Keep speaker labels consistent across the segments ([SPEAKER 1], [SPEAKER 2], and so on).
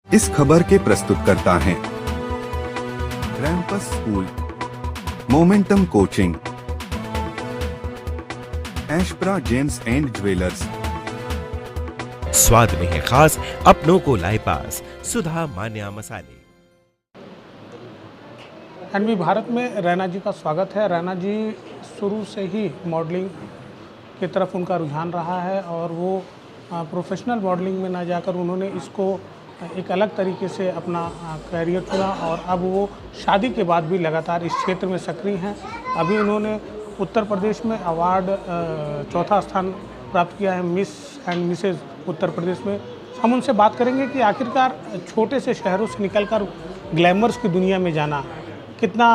[SPEAKER 1] इस खबर के प्रस्तुतकर्ता हैं रैम्पस school, momentum coaching, Ashpra gems and jewellers.
[SPEAKER 2] स्वाद में है खास, अपनों को लाए पास, सुधा मान्या मसाले।
[SPEAKER 3] एनवी भारत में रैना जी का स्वागत है। रैना जी शुरू से ही मॉडलिंग की तरफ उनका रुझान रहा है और वो प्रोफेशनल मॉडलिंग में ना जाकर उन्होंने इसको एक अलग तरीके से अपना करियर चुना और अब वो शादी के बाद भी लगातार इस क्षेत्र में सक्रिय हैं। अभी उन्होंने उत्तर प्रदेश में अवार्ड चौथा स्थान प्राप्त किया है miss and Mrs Uttar Pradesh में। हम उनसे बात करेंगे कि आखिरकार छोटे से शहरों से निकलकर ग्लैमर्स की दुनिया में जाना कितना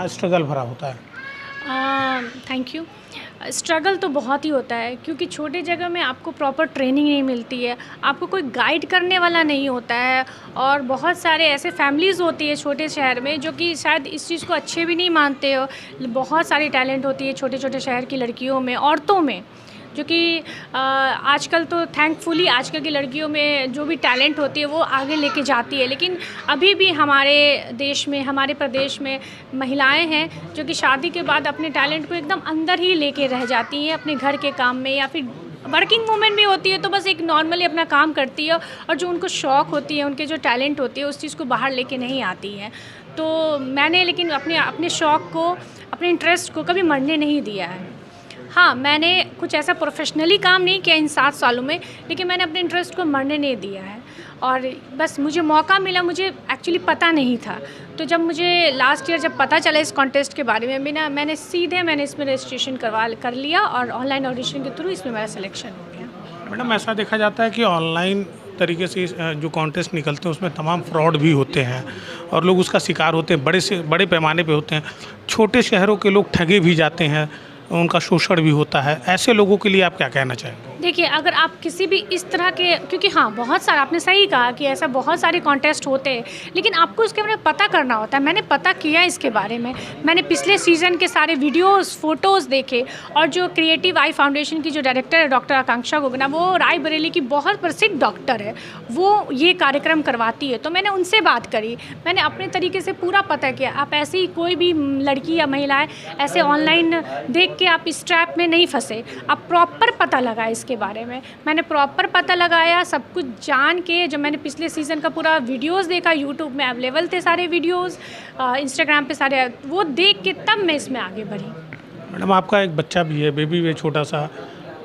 [SPEAKER 3] स्ट्रगल भरा होता है।
[SPEAKER 4] Thank you. स्ट्रगल तो बहुत ही होता है क्योंकि छोटे जगह में आपको प्रॉपर ट्रेनिंग नहीं मिलती है, आपको कोई गाइड करने वाला नहीं होता है और बहुत सारे ऐसे फैमिलीज़ होती है छोटे शहर में जो कि शायद इस चीज़ को अच्छे भी नहीं मानते हो। बहुत सारी टैलेंट होती है छोटे छोटे शहर की लड़कियों में, औरतों में, जो कि आजकल तो थैंकफुली आजकल की लड़कियों में जो भी टैलेंट होती है वो आगे लेके जाती है। लेकिन अभी भी हमारे देश में, हमारे प्रदेश में महिलाएं हैं जो कि शादी के बाद अपने टैलेंट को एकदम अंदर ही लेके रह जाती हैं अपने घर के काम में, या फिर वर्किंग वूमेन भी होती है तो बस एक नॉर्मली अपना काम करती है और जो उनको शौक़ होती है, उनके जो टैलेंट होती है उस चीज़ को बाहर लेके नहीं आती हैं। तो मैंने लेकिन अपने शौक़ को, अपने इंटरेस्ट को कभी मरने नहीं दिया है। हाँ, मैंने कुछ ऐसा प्रोफेशनली काम नहीं किया इन 7 सालों में, लेकिन मैंने अपने इंटरेस्ट को मरने नहीं दिया है और बस मुझे मौका मिला। मुझे एक्चुअली पता नहीं था, तो जब मुझे लास्ट ईयर जब पता चला इस कॉन्टेस्ट के बारे में मैंने इसमें रजिस्ट्रेशन कर लिया और ऑनलाइन ऑडिशन के थ्रू इसमें मेरा सिलेक्शन हो गया।
[SPEAKER 3] मैडम, ऐसा देखा जाता है कि ऑनलाइन तरीके से जो कॉन्टेस्ट निकलते हैं उसमें तमाम फ्रॉड भी होते हैं और लोग उसका शिकार होते हैं, बड़े पैमाने पे होते हैं। छोटे शहरों के लोग ठगे भी जाते हैं, उनका शोषण भी होता है। ऐसे लोगों के लिए आप क्या कहना चाहेंगे?
[SPEAKER 4] देखिए, अगर आप किसी भी इस तरह के, क्योंकि हाँ बहुत सारा, आपने सही कहा कि ऐसा बहुत सारे कॉन्टेस्ट होते हैं, लेकिन आपको उसके बारे में पता करना होता है। मैंने पता किया इसके बारे में, मैंने पिछले सीज़न के सारे वीडियोस, फ़ोटोज़ देखे और जो क्रिएटिव आई फाउंडेशन की जो डायरेक्टर है डॉक्टर आकांक्षा गोगना, वो रायबरेली की बहुत प्रसिद्ध डॉक्टर है, वो ये कार्यक्रम करवाती है। तो मैंने उनसे बात करी, मैंने अपने तरीके से पूरा पता किया। आप ऐसे ही कोई भी लड़की या महिलाएँ ऐसे ऑनलाइन देख कि आप इस ट्रैप में नहीं फंसे, आप प्रॉपर पता लगाए इसके बारे में। मैंने प्रॉपर पता लगाया, सब कुछ जान के जब मैंने पिछले सीज़न का पूरा वीडियोस देखा, यूट्यूब में अवेलेबल थे सारे वीडियोस, इंस्टाग्राम पे सारे, वो देख के तब मैं इसमें आगे बढ़ी।
[SPEAKER 3] मैडम, आपका एक बच्चा भी है, बेबी भी, छोटा सा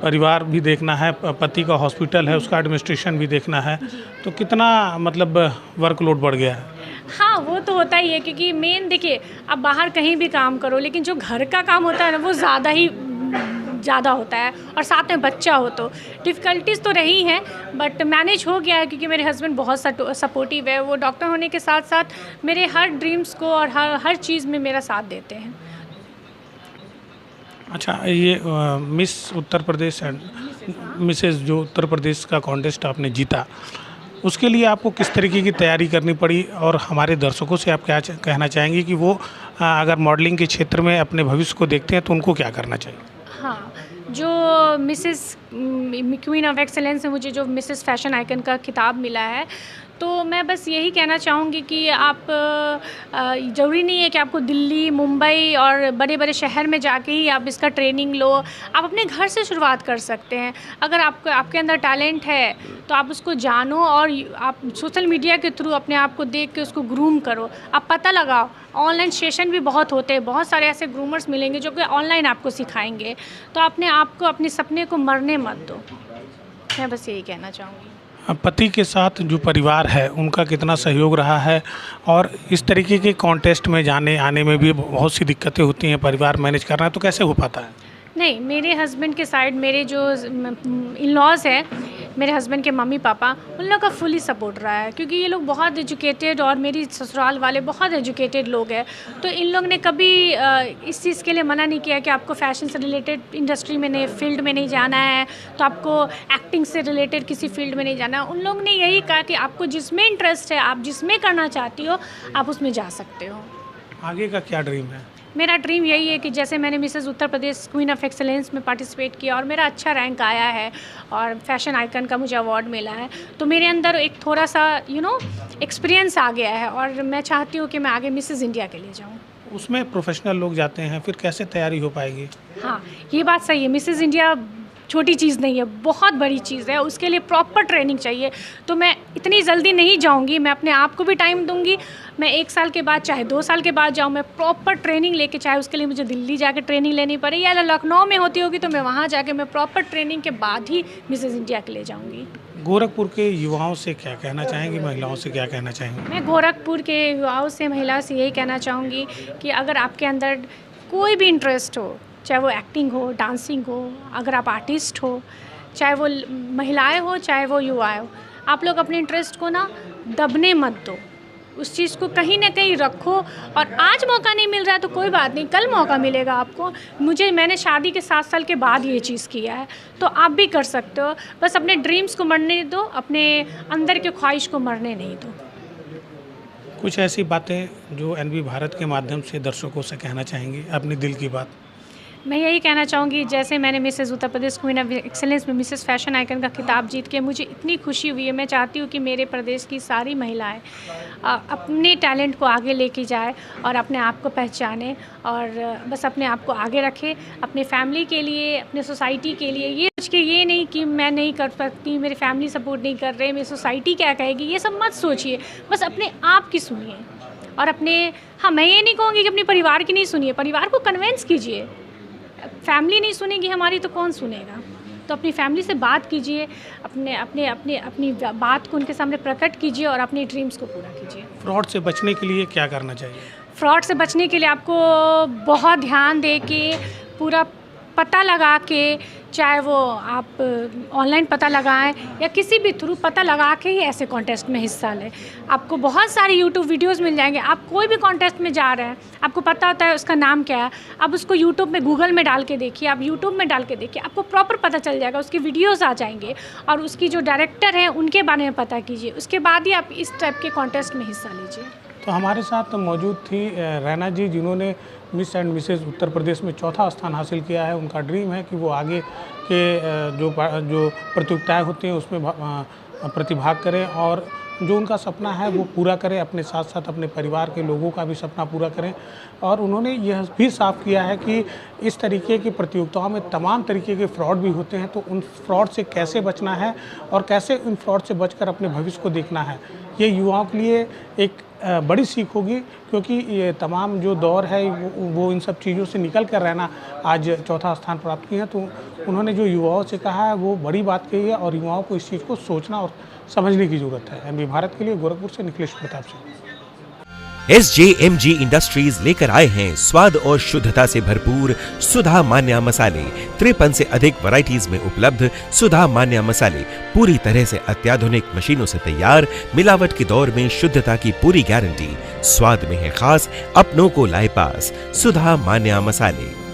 [SPEAKER 3] परिवार भी देखना है, पति का हॉस्पिटल है, उसका एडमिनिस्ट्रेशन भी देखना है, तो कितना मतलब वर्कलोड बढ़ गया है?
[SPEAKER 4] हाँ, वो तो होता ही है क्योंकि मेन देखिए, आप बाहर कहीं भी काम करो लेकिन जो घर का काम होता है ना वो ज़्यादा होता है और साथ में बच्चा हो तो डिफ़िकल्टीज़ तो रही हैं, बट मैनेज हो गया है क्योंकि मेरे हस्बैंड बहुत सपोर्टिव है। वो डॉक्टर होने के साथ साथ मेरे हर ड्रीम्स को और हर चीज़ में मेरा साथ देते हैं।
[SPEAKER 3] अच्छा, ये Miss Uttar Pradesh and Mrs जो उत्तर प्रदेश का कॉन्टेस्ट आपने जीता, उसके लिए आपको किस तरीके की तैयारी करनी पड़ी और हमारे दर्शकों से आप क्या कहना चाहेंगी कि वो अगर मॉडलिंग के क्षेत्र में अपने भविष्य को देखते हैं तो उनको क्या करना चाहिए?
[SPEAKER 4] हाँ, जो मिसेस क्वीन ऑफ एक्सेलेंस है, मुझे जो मिसेस फैशन आइकन का खिताब मिला है, तो मैं बस यही कहना चाहूँगी कि आप ज़रूरी नहीं है कि आपको दिल्ली, मुंबई और बड़े बड़े शहर में जाके ही आप इसका ट्रेनिंग लो। आप अपने घर से शुरुआत कर सकते हैं। अगर आपके अंदर टैलेंट है तो आप उसको जानो और आप सोशल मीडिया के थ्रू अपने आप को देख के उसको ग्रूम करो। आप पता लगाओ, ऑनलाइन सेशन भी बहुत होते हैं, बहुत सारे ऐसे ग्रूमर्स मिलेंगे जो कि ऑनलाइन आपको सिखाएंगे। तो अपने आप को, अपने सपने को मरने मत दो। मैं बस यही कहना चाहूँगी।
[SPEAKER 3] पति के साथ जो परिवार है उनका कितना सहयोग रहा है और इस तरीके के कॉन्टेस्ट में जाने आने में भी बहुत सी दिक्कतें होती हैं, परिवार मैनेज करना है, तो कैसे हो पाता है?
[SPEAKER 4] नहीं, मेरे हस्बैंड के साइड मेरे जो इन-लॉज़ हैं, मेरे हस्बैंड के मम्मी पापा, उन लोगों का फुली सपोर्ट रहा है क्योंकि ये लोग बहुत एजुकेटेड और मेरी ससुराल वाले बहुत एजुकेटेड लोग हैं। तो इन लोग ने कभी इस चीज़ के लिए मना नहीं किया कि आपको फैशन से रिलेटेड इंडस्ट्री में नहीं, फील्ड में नहीं जाना है, तो आपको एक्टिंग से रिलेटेड किसी फील्ड में नहीं जाना। उन लोग ने यही कहा कि आपको जिसमें इंटरेस्ट है, आप जिसमें करना चाहती हो, आप उसमें जा सकते हो।
[SPEAKER 3] आगे का क्या ड्रीम है?
[SPEAKER 4] मेरा ड्रीम यही है कि जैसे मैंने Mrs Uttar Pradesh queen of excellence में पार्टिसिपेट किया और मेरा अच्छा रैंक आया है और फैशन आइकन का मुझे अवार्ड मिला है, तो मेरे अंदर एक थोड़ा सा एक्सपीरियंस आ गया है और मैं चाहती हूँ कि मैं आगे मिसेस इंडिया के लिए जाऊँ।
[SPEAKER 3] उसमें प्रोफेशनल लोग जाते हैं, फिर कैसे तैयारी हो पाएगी?
[SPEAKER 4] हाँ, ये बात सही है। मिसेस इंडिया छोटी चीज़ नहीं है, बहुत बड़ी चीज़ है। उसके लिए प्रॉपर ट्रेनिंग चाहिए। तो मैं इतनी जल्दी नहीं जाऊंगी, मैं अपने आप को भी टाइम दूंगी। मैं 1 साल के बाद चाहे 2 साल के बाद जाऊं, मैं प्रॉपर ट्रेनिंग लेके, चाहे उसके लिए मुझे दिल्ली जाके ट्रेनिंग लेनी पड़े या लखनऊ में होती होगी तो मैं वहाँ जाके मैं प्रॉपर ट्रेनिंग के बाद ही मिसेस इंडिया के लिए जाऊँगी।
[SPEAKER 3] गोरखपुर के युवाओं से क्या कहना चाहेंगी, महिलाओं से क्या कहना चाहेंगी?
[SPEAKER 4] मैं गोरखपुर के युवाओं से, महिला से यही कहना चाहूँगी कि अगर आपके अंदर कोई भी इंटरेस्ट हो, चाहे वो एक्टिंग हो, डांसिंग हो, अगर आप आर्टिस्ट हो, चाहे वो महिलाएं हो, चाहे वो युवाएं हो, आप लोग अपने इंटरेस्ट को ना दबने मत दो। उस चीज़ को कहीं ना कहीं रखो और आज मौका नहीं मिल रहा है तो कोई बात नहीं, कल मौका मिलेगा आपको। मैंने शादी के 7 साल के बाद ये चीज़ किया है, तो आप भी कर सकते हो। बस अपने ड्रीम्स को मरने दो, अपने अंदर के ख्वाहिश को मरने नहीं दो।
[SPEAKER 3] कुछ ऐसी बातें जो एनबी भारत के माध्यम से दर्शकों से कहना चाहेंगी, अपने दिल की बात?
[SPEAKER 4] मैं यही कहना चाहूँगी, जैसे मैंने Mrs Uttar Pradesh queen of excellence में मिसेस फैशन आइकन का खिताब जीत के मुझे इतनी खुशी हुई है। मैं चाहती हूँ कि मेरे प्रदेश की सारी महिलाएं अपने टैलेंट को आगे लेके जाए और अपने आप को पहचाने और बस अपने आप को आगे रखे, अपने फैमिली के लिए, अपने सोसाइटी के लिए। ये सोच के ये नहीं कि मैं नहीं कर सकती, मेरी फैमिली सपोर्ट नहीं कर रहे, मेरी सोसाइटी क्या कहेगी, ये सब मत सोचिए। बस अपने आप की सुनिए और मैं ये नहीं कहूँगी कि अपने परिवार की नहीं सुनिए, परिवार को कन्विंस कीजिए। फैमिली नहीं सुनेगी हमारी तो कौन सुनेगा? तो अपनी फैमिली से बात कीजिए, अपनी बात को उनके सामने प्रकट कीजिए और अपने ड्रीम्स को पूरा कीजिए।
[SPEAKER 3] फ्रॉड से बचने के लिए क्या करना चाहिए?
[SPEAKER 4] फ्रॉड से बचने के लिए आपको बहुत ध्यान दे के, पूरा पता लगा के, चाहे वो आप ऑनलाइन पता लगाएं या किसी भी थ्रू पता लगा के ही ऐसे कॉन्टेस्ट में हिस्सा लें। आपको बहुत सारी यूट्यूब वीडियोस मिल जाएंगे। आप कोई भी कॉन्टेस्ट में जा रहे हैं, आपको पता होता है उसका नाम क्या है, आप उसको यूट्यूब में गूगल में डाल के देखिए, आप यूट्यूब में डाल के देखिए, आपको प्रॉपर पता चल जाएगा, उसकी वीडियोज़ आ जाएंगे और उसकी जो डायरेक्टर हैं उनके बारे में पता कीजिए। उसके बाद ही आप इस टाइप के कॉन्टेस्ट में हिस्सा लीजिए।
[SPEAKER 3] तो हमारे साथ मौजूद थी रैना जी, जिन्होंने miss and Mrs Uttar Pradesh में 4था स्थान हासिल किया है। उनका ड्रीम है कि वो आगे के जो प्रतियोगिताएं होती हैं उसमें प्रतिभाग करें और जो उनका सपना है वो पूरा करें, अपने साथ साथ अपने परिवार के लोगों का भी सपना पूरा करें। और उन्होंने यह भी साफ किया है कि इस तरीके की प्रतियोगिताओं में तमाम तरीके के फ्रॉड भी होते हैं, तो उन फ्रॉड से कैसे बचना है और कैसे उन फ्रॉड से बचकर अपने भविष्य को देखना है, ये युवाओं के लिए एक बड़ी सीख होगी। क्योंकि ये तमाम जो दौर है वो इन सब चीज़ों से निकल कर रहना आज 4था स्थान प्राप्त किया है। तो उन्होंने जो युवाओं से कहा है वो बड़ी बात कही है और युवाओं को इस चीज़ को सोचना और समझने की ज़रूरत है। एनबी भारत के लिए गोरखपुर से निखिलेश प्रताप सिंह।
[SPEAKER 2] SJMG इंडस्ट्रीज लेकर आए हैं स्वाद और शुद्धता से भरपूर सुधा मान्या मसाले। 53 से अधिक वैरायटीज में उपलब्ध सुधा मान्या मसाले पूरी तरह से अत्याधुनिक मशीनों से तैयार, मिलावट के दौर में शुद्धता की पूरी गारंटी, स्वाद में है खास, अपनों को लाए पास। सुधा मान्या मसाले।